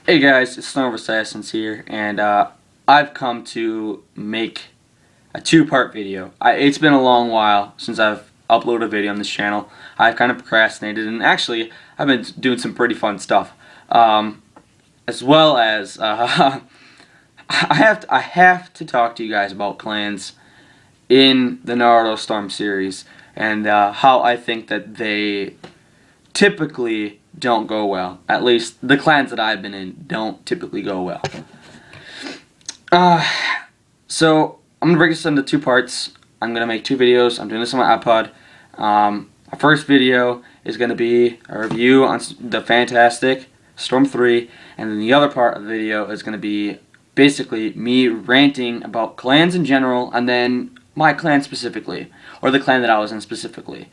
Hey guys, it's Storm of Assassins here, and I've come to make a two-part video. It's been a long while since I've uploaded a video on this channel. I've kind of procrastinated, and actually, I've been doing some pretty fun stuff. As well as, I have to talk to you guys about clans in the Naruto Storm series, and how I think that they typically don't go well. At least the clans that I've been in don't typically go well. So I'm gonna break this into two parts. I'm gonna make two videos. I'm doing this on my iPod. My first video is gonna be a review on the fantastic Storm 3, and then the other part of the video is gonna be basically me ranting about clans in general, and then my clan specifically, or the clan that I was in specifically.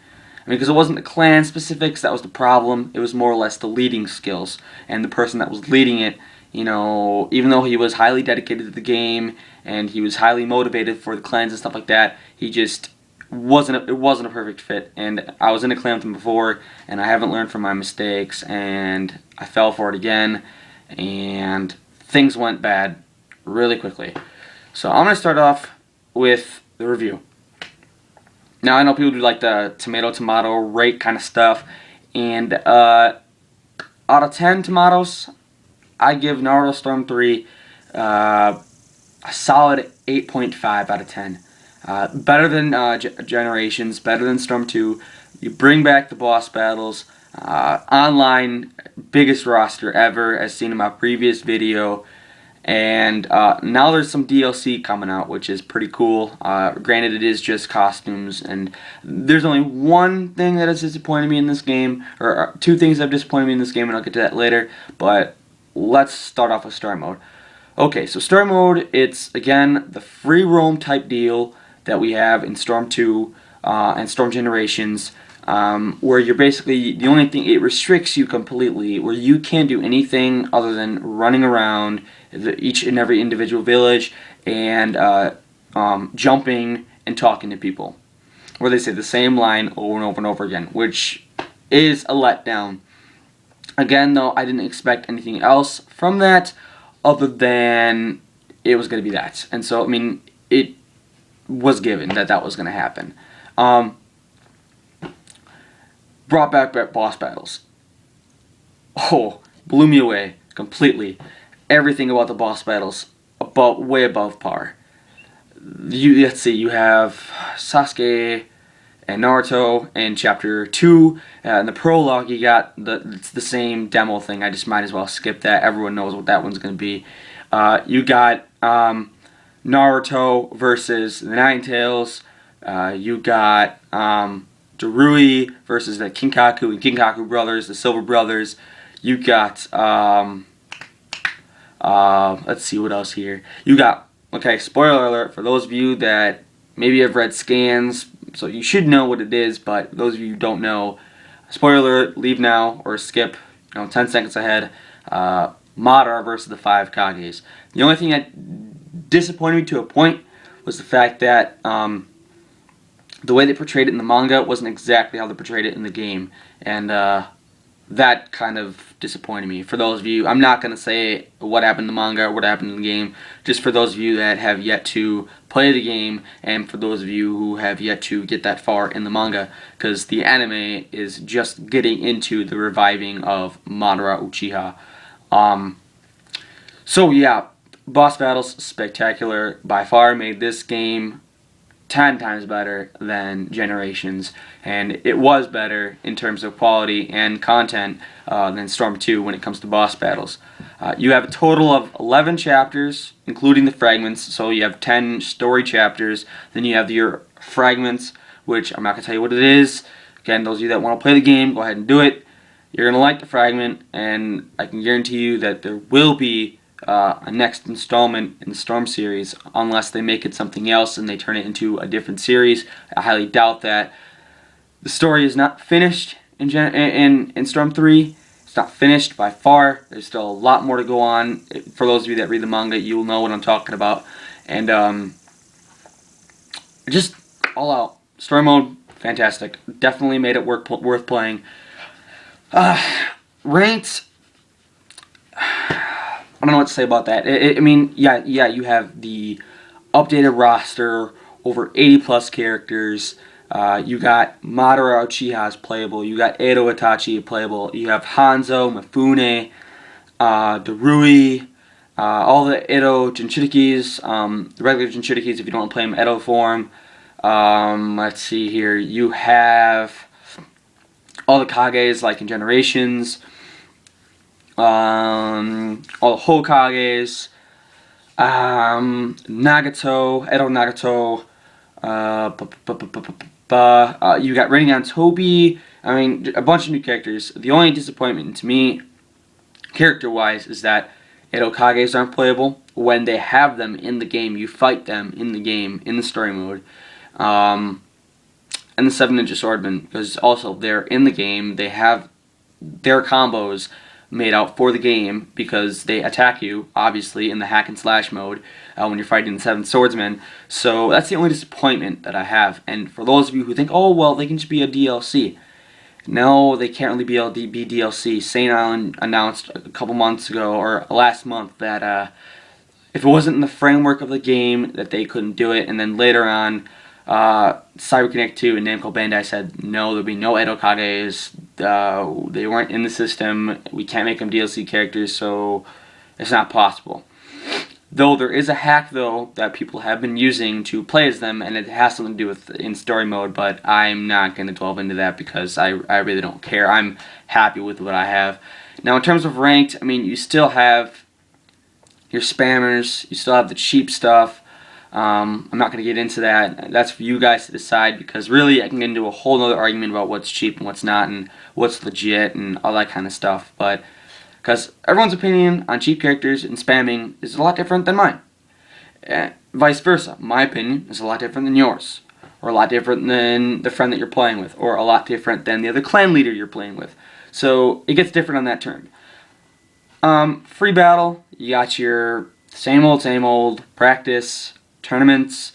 Because it wasn't the clan specifics that was the problem, it was more or less the leading skills. And the person that was leading it, you know, even though he was highly dedicated to the game and he was highly motivated for the clans and stuff like that, he just wasn't a perfect fit. And I was in a clan with him before, and I haven't learned from my mistakes, and I fell for it again, and things went bad really quickly. So I'm going to start off with the review. Now, I know people do like the tomato rate kind of stuff, and out of 10 tomatoes, I give Naruto Storm 3 a solid 8.5 out of 10. Better than Generations, better than Storm 2. You bring back the boss battles, online, biggest roster ever, as seen in my previous video. And now there's some DLC coming out, which is pretty cool. Granted, it is just costumes, and there's only one thing that has disappointed me in this game, or two things that have disappointed me in this game, and I'll get to that later. But let's start off with Story Mode. Okay, so Story Mode, it's, again, the free roam type deal that we have in Storm 2 and Storm Generations, where you're basically, the only thing, it restricts you completely, where you can't do anything other than running around each and every individual village and jumping and talking to people, where they say the same line over and over and over again, which is a letdown. Again, though, I didn't expect anything else from that other than it was going to be that. And so, I mean, it was given that that was going to happen. Brought back boss battles. Oh, blew me away completely. Everything about the boss battles, way above par. Let's see, you have Sasuke and Naruto in Chapter 2. In the prologue, you got it's the same demo thing. I just might as well skip that. Everyone knows what that one's going to be. You got Naruto versus the Nine Tails. You got Darui versus the Kinkaku and Kinkaku brothers, the Silver brothers. You got let's see what else here. You got, okay, spoiler alert for those of you that maybe have read scans, so you should know what it is, but those of you who don't know, spoiler alert, leave now or skip, 10 seconds ahead. Madara versus the 5 Kages. The only thing that disappointed me to a point was the fact that the way they portrayed it in the manga wasn't exactly how they portrayed it in the game, and that kind of disappointed me. For those of you, I'm not going to say what happened in the manga or what happened in the game, just for those of you that have yet to play the game, and for those of you who have yet to get that far in the manga, because the anime is just getting into the reviving of Madara Uchiha. So yeah, boss battles, spectacular. By far made this game 10 times better than Generations, and it was better in terms of quality and content than Storm 2 when it comes to boss battles. You have a total of 11 chapters, including the fragments, so you have 10 story chapters. Then you have your fragments, which I'm not going to tell you what it is. Again, those of you that want to play the game, go ahead and do it. You're going to like the fragment, and I can guarantee you that there will be a next installment in the Storm series, unless they make it something else and they turn it into a different series. I highly doubt that. The story is not finished in Storm 3. It's not finished by far. There's still a lot more to go on. For those of you that read the manga, you'll know what I'm talking about. And just all out. Story mode, fantastic. Definitely made it worth playing. Ranked, I don't know what to say about that. I mean, yeah, you have the updated roster, over 80 plus characters. You got Madara Uchiha's playable. You got Edo Itachi playable. You have Hanzo, Mifune, Darui, all the Edo Jinchurikis, the regular Jinchurikis if you don't want to play them Edo form. Let's see here. You have all the Kages like in Generations. All the Hokages. Nagato, Edo Nagato. You got Rinnegan Tobi. I mean, a bunch of new characters. The only disappointment to me, character-wise, is that Edo Kages aren't playable. When they have them in the game, you fight them in the game, in the story mode. And the 7 Ninja Swordmen, because also they're in the game. They have their combos made out for the game because they attack you, obviously, in the hack and slash mode when you're fighting the 7 swordsmen. So that's the only disappointment that I have. And for those of you who think, oh, well, they can just be a DLC. No, they can't really be DLC. Saint Island announced a couple months ago, or last month, that if it wasn't in the framework of the game, that they couldn't do it. And then later on, CyberConnect 2 and Namco Bandai said, no, there'll be no Edo Kages. They weren't in the system. We can't make them DLC characters, so it's not possible. Though there is a hack, though, that people have been using to play as them, and it has something to do with in story mode, but I'm not going to delve into that because I really don't care. I'm happy with what I have. Now, in terms of ranked, I mean, you still have your spammers, you still have the cheap stuff. I'm not going to get into that. That's for you guys to decide, because really I can get into a whole other argument about what's cheap and what's not and what's legit and all that kind of stuff. But because everyone's opinion on cheap characters and spamming is a lot different than mine. Vice versa. My opinion is a lot different than yours. Or a lot different than the friend that you're playing with. Or a lot different than the other clan leader you're playing with. So it gets different on that term. Free battle, you got your same old practice, tournaments,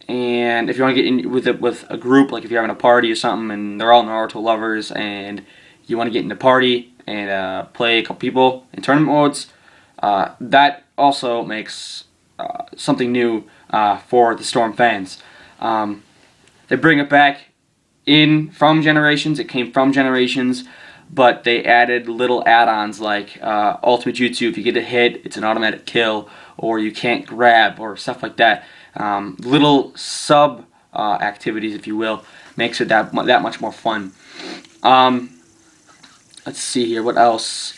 and if you want to get in with a group, like if you're having a party or something and they're all Naruto lovers and you want to get in a party and play a couple people in tournament modes, that also makes something new for the Storm fans. They bring it back from Generations. It came from Generations, but they added little add-ons like Ultimate Jutsu. If you get a hit, it's an automatic kill, or you can't grab, or stuff like that. Little sub activities, if you will, makes it that much more fun. Let's see here, what else?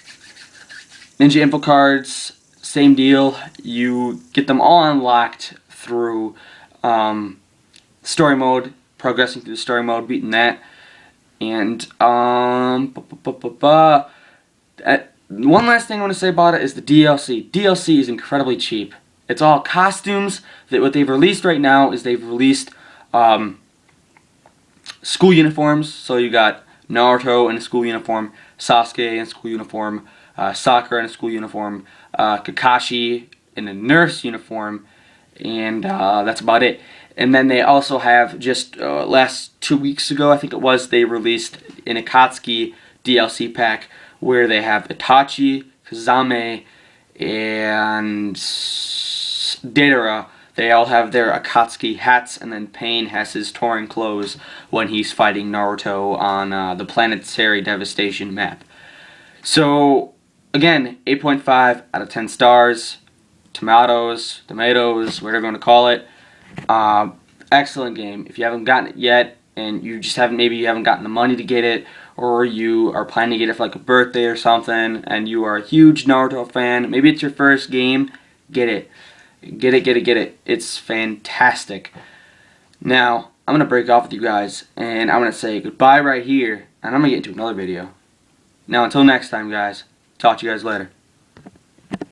Ninja info cards, same deal. You get them all unlocked through story mode, progressing through the story mode, beating that. And one last thing I want to say about it is the DLC. DLC is incredibly cheap. It's all costumes. What they've released right now is they've released school uniforms. So you got Naruto in a school uniform, Sasuke in a school uniform, Sakura in a school uniform, Kakashi in a nurse uniform, and that's about it. And then they also have, just last 2 weeks ago, I think it was, they released an Akatsuki DLC pack where they have Itachi, Kazame, and Deidara. They all have their Akatsuki hats, and then Pain has his touring clothes when he's fighting Naruto on the Planetary Devastation map. So, again, 8.5 out of 10 stars. Tomatoes, whatever you want to call it. Excellent game. If you haven't gotten it yet, and you just maybe you haven't gotten the money to get it, or you are planning to get it for like a birthday or something, and you are a huge Naruto fan, maybe it's your first game, get it. Get it. It's fantastic. Now, I'm going to break off with you guys, and I'm going to say goodbye right here, and I'm going to get into another video. Now, until next time, guys, talk to you guys later.